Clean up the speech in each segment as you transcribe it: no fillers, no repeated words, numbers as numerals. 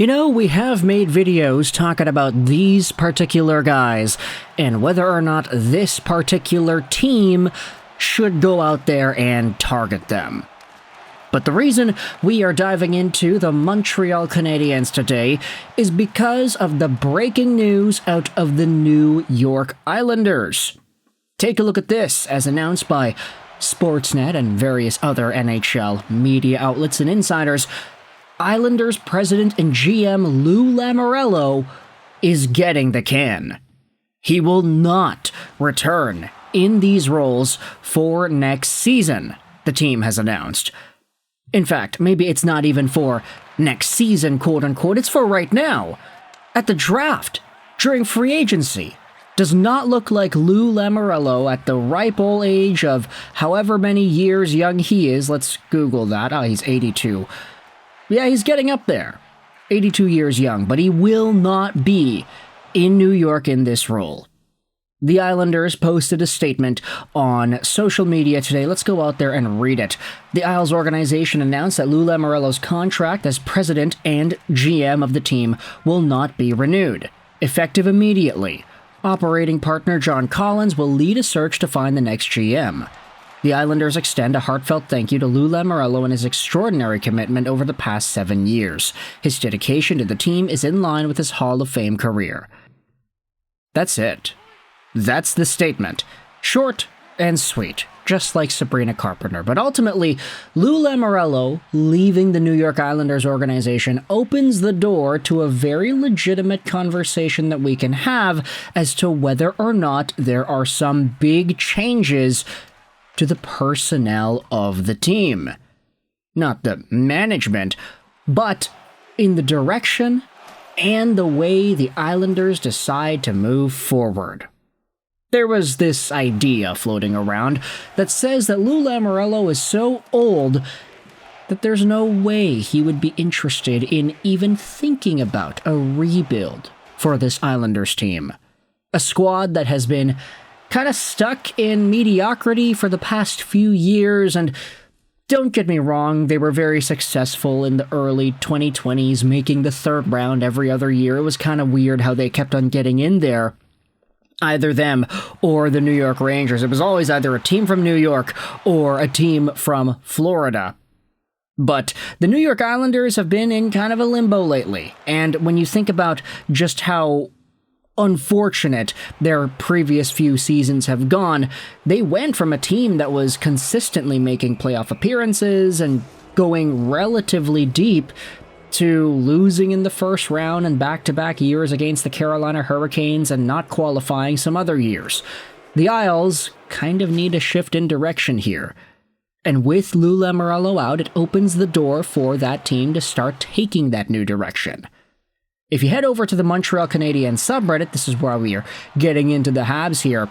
We have made videos talking about these particular guys and whether or not this particular team should go out there and target them. But the reason we are diving into the Montreal Canadiens today is because of the breaking news out of the New York Islanders. Take a look at this, as announced by Sportsnet and various other NHL media outlets and insiders. Islanders president and GM Lou Lamoriello is getting the can. He will not return in these roles for next season, the team has announced. In fact, maybe it's not even for next season, quote-unquote, it's for right now. At the draft, during free agency. Does not look like Lou Lamoriello at the ripe old age of however many years young he is. Let's Google that. He's 82. Yeah, he's getting up there. 82 years young, but he will not be in New York in this role. The Islanders posted a statement on social media today. Let's go out there and read it. The Isles organization announced that Lou Lamoriello's contract as president and GM of the team will not be renewed, effective immediately. Operating partner John Collins will lead a search to find the next GM. The Islanders extend a heartfelt thank you to Lou Lamoriello and his extraordinary commitment over the past 7 years. His dedication to the team is in line with his Hall of Fame career. That's it. That's the statement. Short and sweet, just like Sabrina Carpenter. But ultimately, Lou Lamoriello leaving the New York Islanders organization opens the door to a very legitimate conversation that we can have as to whether or not there are some big changes to the personnel of the team. Not the management, but in the direction and the way the Islanders decide to move forward. There was this idea floating around that says that Lou Lamoriello is so old that there's no way he would be interested in even thinking about a rebuild for this Islanders team. A squad that has been kind of stuck in mediocrity for the past few years, and don't get me wrong, they were very successful in the early 2020s, making the third round every other year. It was kind of weird how they kept on getting in there. Either them or the New York Rangers. It was always either a team from New York or a team from Florida. But the New York Islanders have been in kind of a limbo lately. And when you think about just how unfortunate their previous few seasons have gone, they went from a team that was consistently making playoff appearances and going relatively deep to losing in the first round and back-to-back years against the Carolina Hurricanes and not qualifying some other years. The Isles kind of need a shift in direction here. And with Lou Lamoriello out, it opens the door for that team to start taking that new direction. If you head over to the Montreal Canadiens subreddit, this is where we are getting into the Habs here,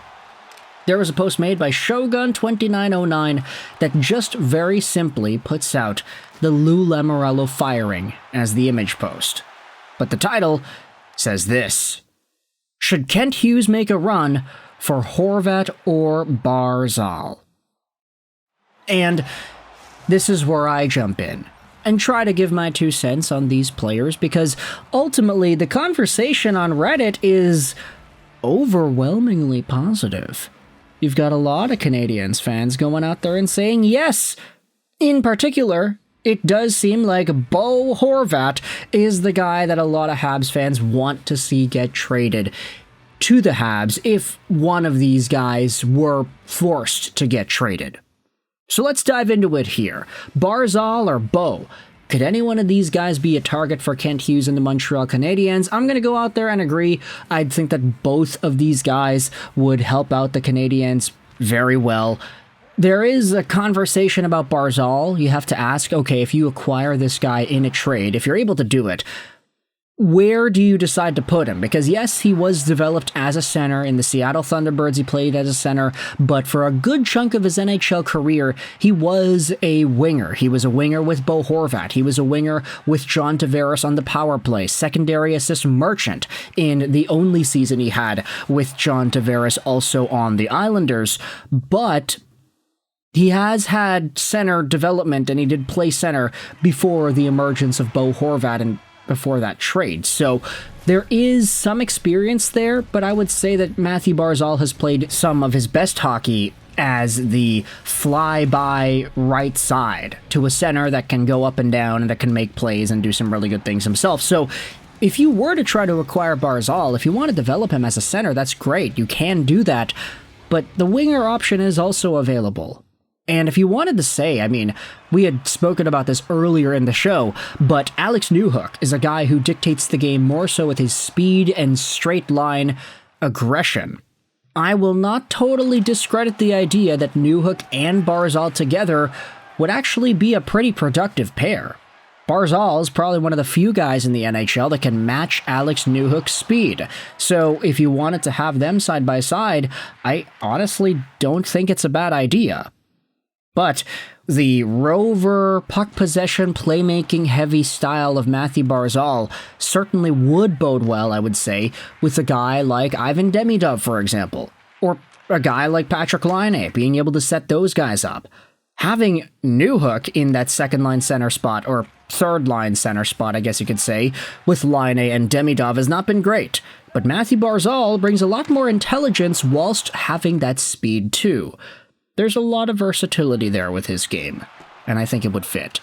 there was a post made by Shogun2909 that just very simply puts out the Lou Lamoriello firing as the image post. But the title says this: should Kent Hughes make a run for Horvat or Barzal? And this is where I jump in and try to give my 2 cents on these players, because ultimately the conversation on Reddit is overwhelmingly positive. You've got a lot of Canadiens fans going out there and saying yes. In particular, it does seem like Bo Horvat is the guy that a lot of Habs fans want to see get traded to the Habs if one of these guys were forced to get traded. So let's dive into it here. Barzal or Bo? Could any one of these guys be a target for Kent Hughes and the Montreal Canadiens? I'm going to go out there and agree. I'd think that both of these guys would help out the Canadiens very well. There is a conversation about Barzal. You have to ask, okay, if you acquire this guy in a trade, if you're able to do it, where do you decide to put him? Because yes, he was developed as a center. In the Seattle Thunderbirds, he played as a center, but for a good chunk of his NHL career, he was a winger. He was a winger with Bo Horvat. He was a winger with John Tavares on the power play, secondary assist merchant in the only season he had with John Tavares also on the Islanders. But he has had center development, and he did play center before the emergence of Bo Horvat, and before that trade. So there is some experience there, but I would say that Mathew Barzal has played some of his best hockey as the fly-by right side to a center that can go up and down and that can make plays and do some really good things himself. So if you were to try to acquire Barzal, if you want to develop him as a center, that's great. You can do that, but the winger option is also available. And if you wanted to say, I mean, we had spoken about this earlier in the show, but Alex Newhook is a guy who dictates the game more so with his speed and straight line aggression. I will not totally discredit the idea that Newhook and Barzal together would actually be a pretty productive pair. Barzal is probably one of the few guys in the NHL that can match Alex Newhook's speed. So if you wanted to have them side by side, I honestly don't think it's a bad idea. But the rover, puck possession, playmaking heavy style of Mathew Barzal certainly would bode well, I would say, with a guy like Ivan Demidov, for example, or a guy like Patrik Laine, being able to set those guys up. Having Newhook in that second-line center spot, or third-line center spot, I guess you could say, with Laine and Demidov has not been great, but Mathew Barzal brings a lot more intelligence whilst having that speed too. There's a lot of versatility there with his game, and I think it would fit.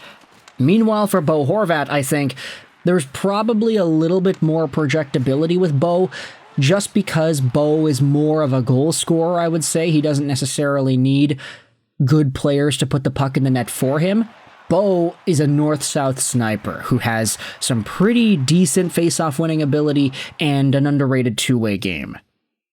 Meanwhile, for Bo Horvat, I think there's probably a little bit more projectability with Bo, just because Bo is more of a goal scorer, I would say. He doesn't necessarily need good players to put the puck in the net for him. Bo is a north-south sniper who has some pretty decent face-off winning ability and an underrated two-way game.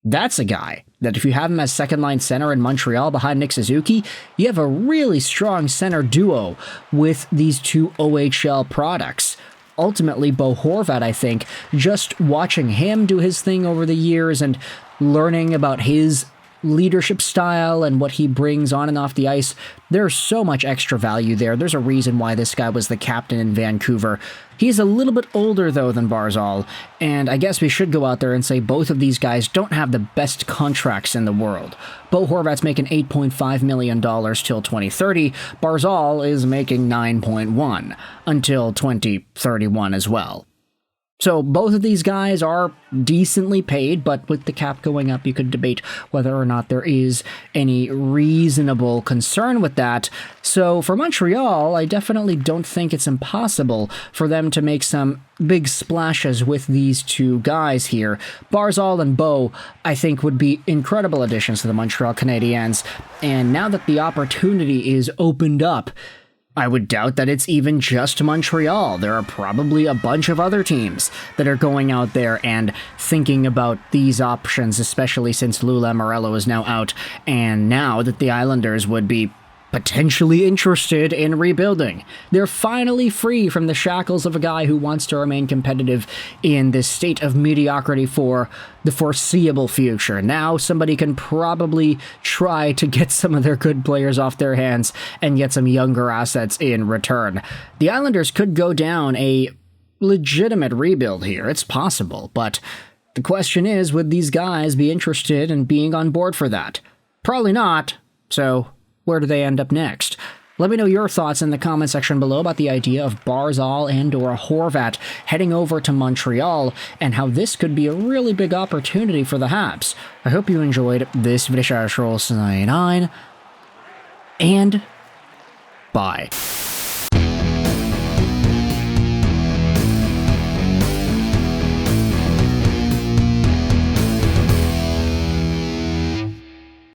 That's a guy that if you have him as second-line center in Montreal behind Nick Suzuki, you have a really strong center duo with these two OHL products. Ultimately, Bo Horvat, I think, just watching him do his thing over the years and learning about his leadership style and what he brings on and off the ice, there's so much extra value there. There's a reason why this guy was the captain in Vancouver. He's a little bit older, though, than Barzal, and I guess we should go out there and say both of these guys don't have the best contracts in the world. Bo Horvat's making $8.5 million till 2030. Barzal is making $9.1 until 2031 as well. So both of these guys are decently paid, but with the cap going up, you could debate whether or not there is any reasonable concern with that. So for Montreal, I definitely don't think it's impossible for them to make some big splashes with these two guys here. Barzal and Bo, I think, would be incredible additions to the Montreal Canadiens, and now that the opportunity is opened up, I would doubt that it's even just Montreal. There are probably a bunch of other teams that are going out there and thinking about these options, especially since Lou Lamoriello is now out, and now that the Islanders would be potentially interested in rebuilding. They're finally free from the shackles of a guy who wants to remain competitive in this state of mediocrity for the foreseeable future. Now somebody can probably try to get some of their good players off their hands and get some younger assets in return. The Islanders could go down a legitimate rebuild here. It's possible, but the question is, would these guys be interested in being on board for that? Probably not, so where do they end up next? Let me know your thoughts in the comment section below about the idea of Barzal and or Horvat heading over to Montreal and how this could be a really big opportunity for the Habs. I hope you enjoyed this video. Sign on, and bye.